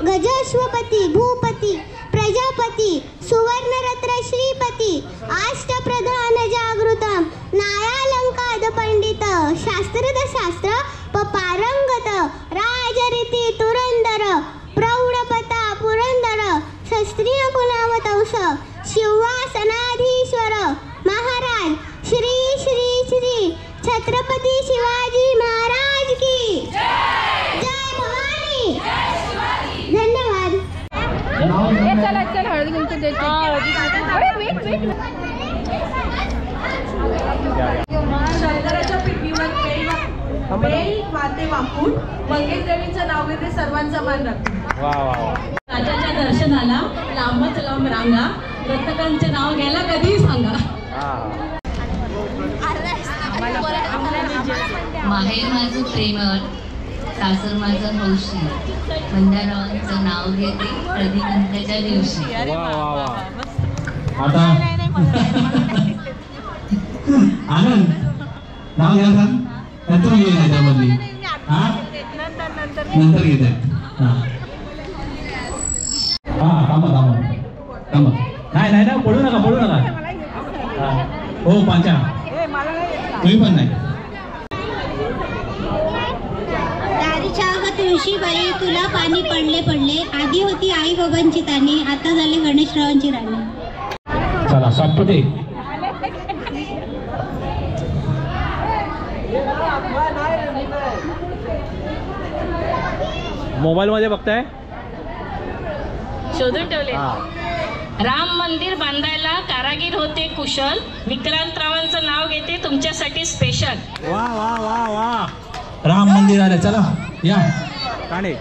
गजश्वपती भूपती प्रजापती सुवर्णरत्न श्रीपती अष्टप्रधान जागृतम न्यायालंकाद पंडित शास्त्रद शास्त्र पारंगत राजरीती तुरंदर प्रौढपता पुरंदर शस्त्रीय कुलावतंस शिवासनाधीश्वर महाराज श्री श्री श्री छत्रपती शिवाजी महाराज की जय भवानी। धन्यवाद। चला चला हळदी कुंकू देते। अरे वेट वेट शंकराच्या पिठीवर बेल वाते वाकून मंगेशदेवीचं नाव घेते सर्वांचा मान राखून। वा वा राजाच्या दर्शनाला लांबच लांब रांगा रथकांचे नाव घ्यायला कधीही सांगा। माहेर माझं प्रेमळ सासर माझं हौशी मंदारावांचं नाव घेते प्रतिमंत्याच्या दिवशी। वा वा वा आता आनंद नाव घ्या का नंतर येईल त्याच्यामधली हा नंतर घेत आहे हा थांबा थांबा थांबा नाही नाही ना पडू नका हो पांचा तुम्ही पण नाही। दारीच्या तुळशीबाई तुला पाणी पडले पडले आधी होती आई बाबांची तानी आता झाले गणेशरावांची राणी। चला सातपुते मोबाईल मध्ये बघताय शोधून ठेवले। राम मंदिर बांधायला कारागीर होते कुशल विक्रांतरावांचं नाव घेते तुमच्यासाठी स्पेशल। वा वा वा वा राम मंदिर आले चला या काणे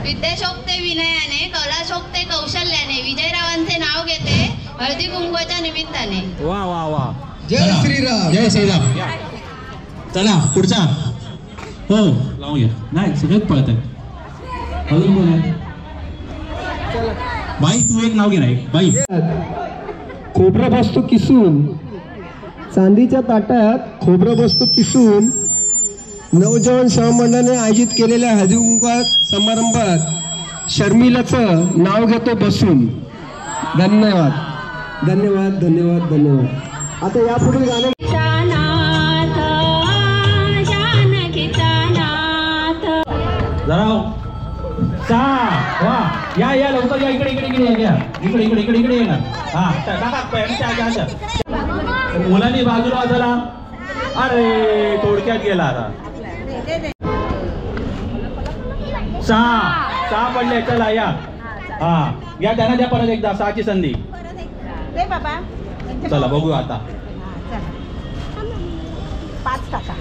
विद्या शोभते विनयाने कला शोभते कौशल्याने विजयरावांचे नाव घेते हळदी कुंकवाच्या निमित्ताने। वा वा वा जय श्रीराम जय श्रीराम। चला पुढचा हो लावून घ्या नाही सगळेच पळत आहे अजून कोण आहे बाई तू एक नाव घे नाही बाई। खोबरं बसतो किसून चांदीच्या ताटात खोबरं बसतो किसून नवजवान सहमंडळाने आयोजित केलेल्या हळदी कुंकू समारंभात शर्मिलाचं नाव घेतो बसून। धन्यवाद धन्यवाद धन्यवाद धन्यवाद। आता यापुढील गाणं जरा सा वा या या लवकर या इकडे इकडे इकडे या इकडे इकडे इकडे इकडे येणार हा टाका पॅन्टच्या मुलांनी बाजूला चला अरे थोडक्यात गेला आता सहा पडले चला या हा या त्यांना द्या परत एकदा 6ची संधी चला बघू आता 5 टाका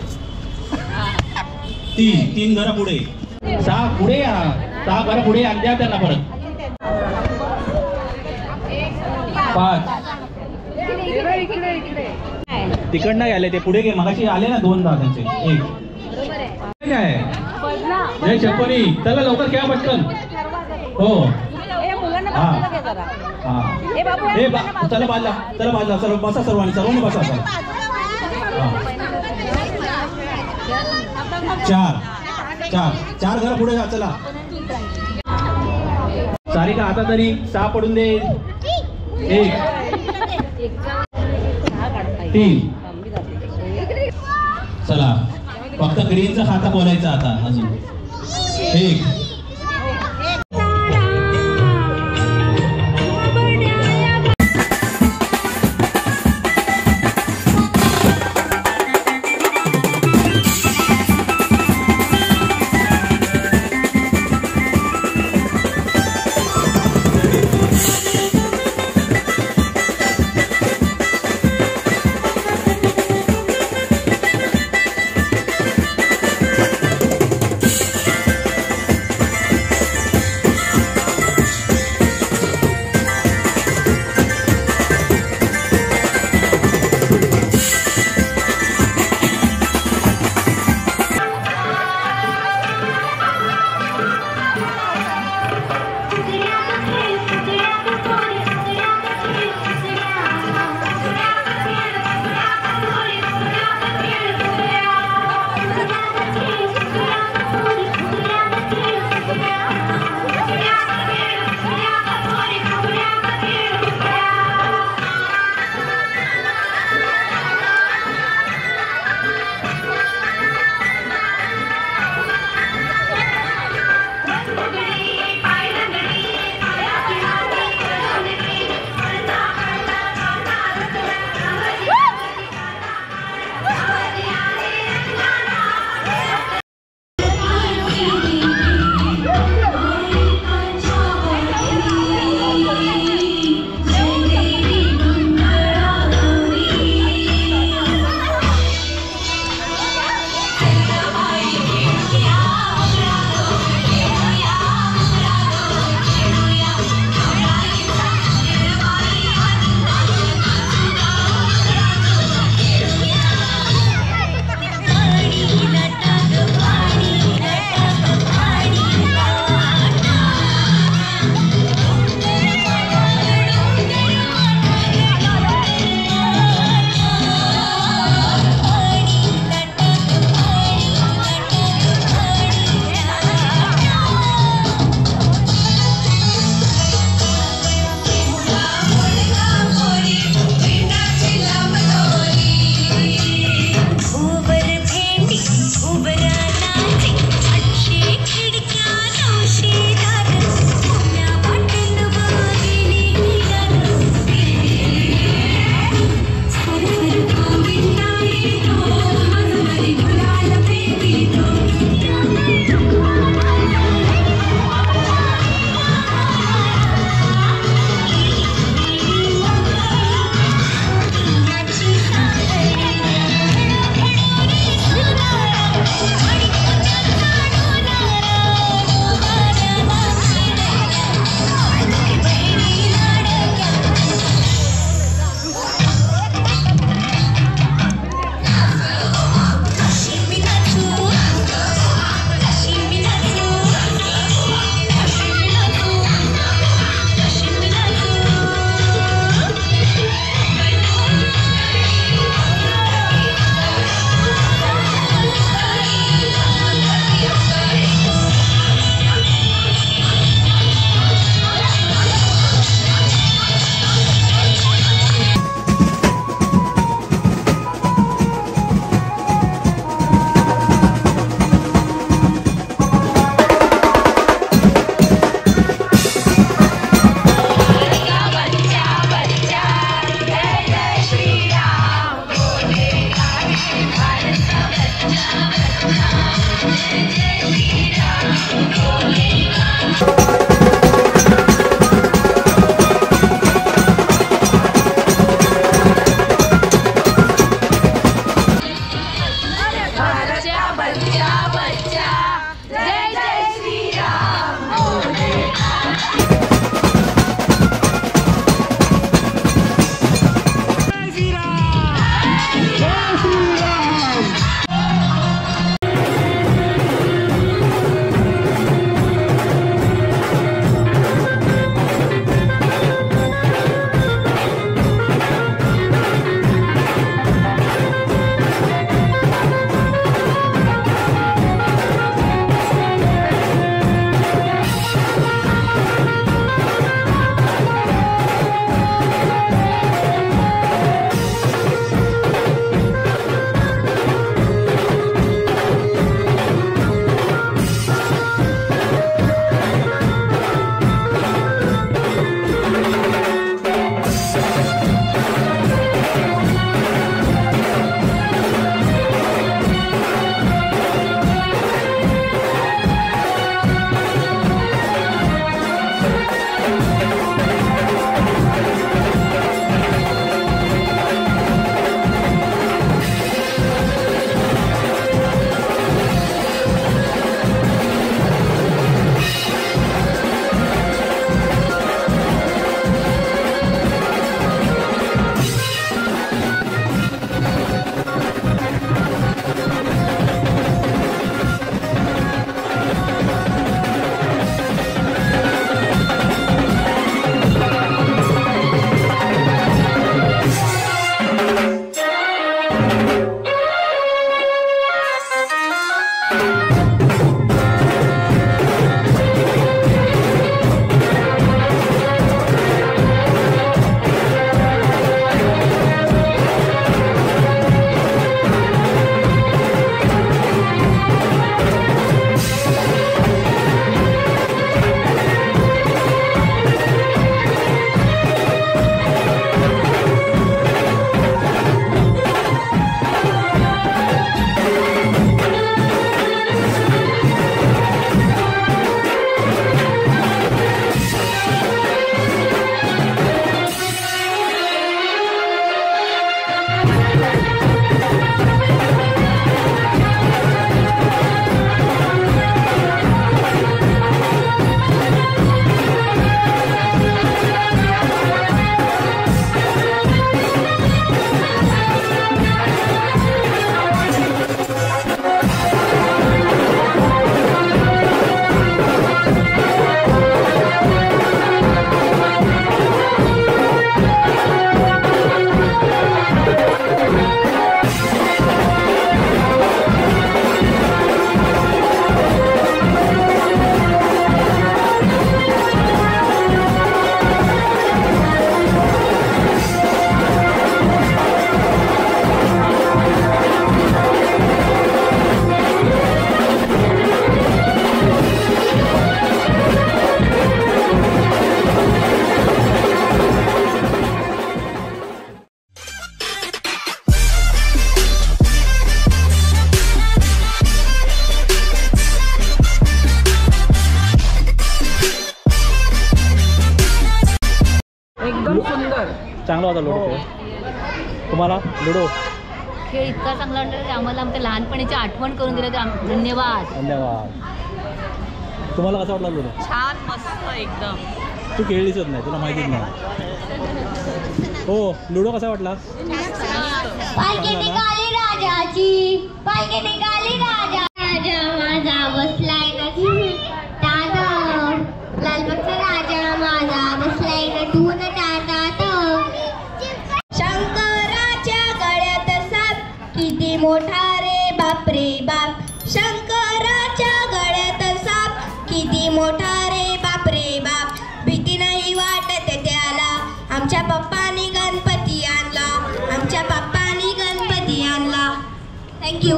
3 घरा पुढे 6 पुढे या 6 घरा पुढे आणि द्या त्यांना परत 5 तिकडनं आले ते पुढे गे मगाशी आले ना 2 दादांचे 1 काय जय छप्पनी चला लवकर खेळा पटकन हो चला बाजला सर्व बसा सर्वांनी बसा 4 घर पुढे जा चला सारिका आता तरी 6 पडून दे 1 3 चला फक्त ग्रीनचा खाता बोलायचा आता अजून 1 चांगला होता लुडो खेळ. तुम्हाला लुडो खेळ इतका चांगला वाटला की आम्हाला आमच्या लहानपणीची आठवण करून दिली. धन्यवाद. धन्यवाद. तुम्हाला कसा वाटला लुडो? छान मस्त एकदम. तू खेळलीच नाही, तुला माहितीच नाही. हो, लुडो कसा वाटला? पालखी निघाली राजाची, पालखी निघाली राजा, राजा माझा बसलाय ना दादा, लालबागचा राजा माझा बसलाय ना धून दादा. शंकराच्या गळ्यात साप किती मोठा रे बाप रे बाप, शंकराच्या गळ्यात साप किती मोठा रे बाप रे बाप. भीती नाही वाटत त्याला, आमच्या पप्पानी गणपती आणला, आमच्या पप्पानी गणपती आणला. थँक्यू.